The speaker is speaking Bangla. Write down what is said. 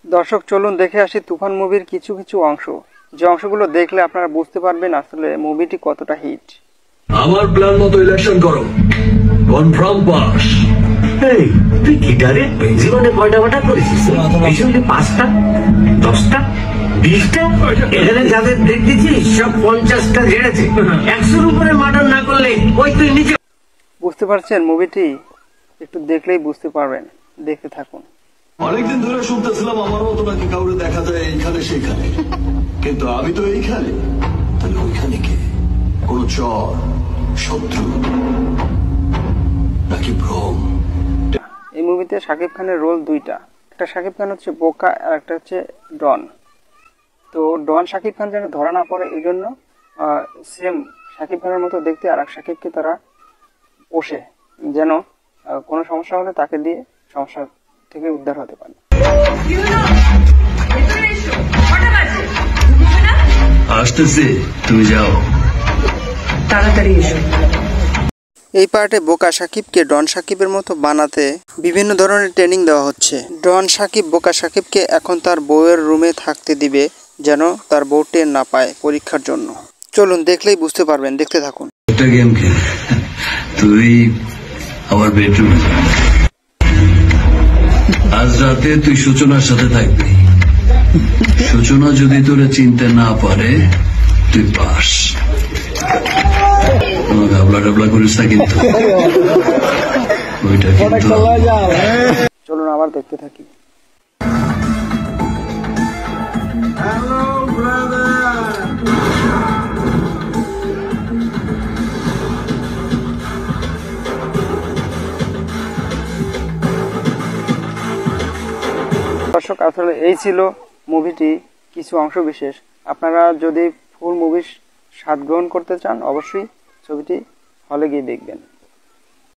দর্শক চলুন দেখে আসি তুফান মুভির কিছু কিছু অংশ, যে অংশগুলো দেখলে আপনারা বুঝতে পারবেন আসলে মুভিটি কতটা হিট। আমার প্ল্যান মতো ইলেকশন করো, কনফার্ম পাস। এই তুই গিটারে জীবনে কয়টা বাটা করেছিস? পিছনে 5টা 10টা 20টা, এখানে যাদের দেখতেছি সব 50টা ঝেড়েছে। 100-র উপরে মার্ডার না করলে ওই তুই নিচে। বুঝতে পারছেন মুভিটি? একটু দেখলেই বুঝতে পারবেন, দেখতে থাকুন। অনেকদিন ধরে শুনতেছিলাম আমার মতো নাকি কাউরে দেখা যায় এইখানে সেইখানে, কিন্তু আমি তো এইখানে। তাহলে ওইখানে কে? কোন চর, শত্রু নাকি ভ্রম? এই মুভিতে শাকিব খানের রোল দুইটা, একটা শাকিব খান হচ্ছে বোকা আর একটা হচ্ছে ডন। তো ডন শাকিব খান যেন ধরা না পড়ে এই জন্য সেম শাকিব খানের মতো দেখতে আর এক শাকিবকে তারা পোষে, যেন কোনো সমস্যা হলে তাকে দিয়ে সমস্যা থেকে উদ্ধার হতে পারে। আসতেছে, তুমি যাও, তাড়াতাড়ি এসো। এই পার্টে বোকা সাকিবকে ডন সাকিবের মতো বানাতে বিভিন্ন ধরনের ট্রেনিং দেওয়া হচ্ছে। ডন সাকিব বোকা সাকিবকে এখন তার বউয়ের রুমে থাকতে দিবে, যেন তার বউ টের না পায় পরীক্ষার জন্য। চলুন দেখলেই বুঝতে পারবেন, দেখতে থাকুন। একটা গেম খেল, তুই আমার বেডরুমে যা। আজ রাতে তুই সূচনার সাথে থাকবি। সূচনা যদি তোরে চিনতে না পারে তুই পাস। গাবলা ডাবলা করিস না কিন্তু, ওইটা কিন্তু। চলুন আবার দেখতে থাকি। দর্শক আসলে এই ছিল মুভিটি কিছু অংশ বিশেষ। আপনারা যদি ফুল মুভির স্বাদ গ্রহণ করতে চান অবশ্যই ছবিটি হলে গিয়ে দেখবেন।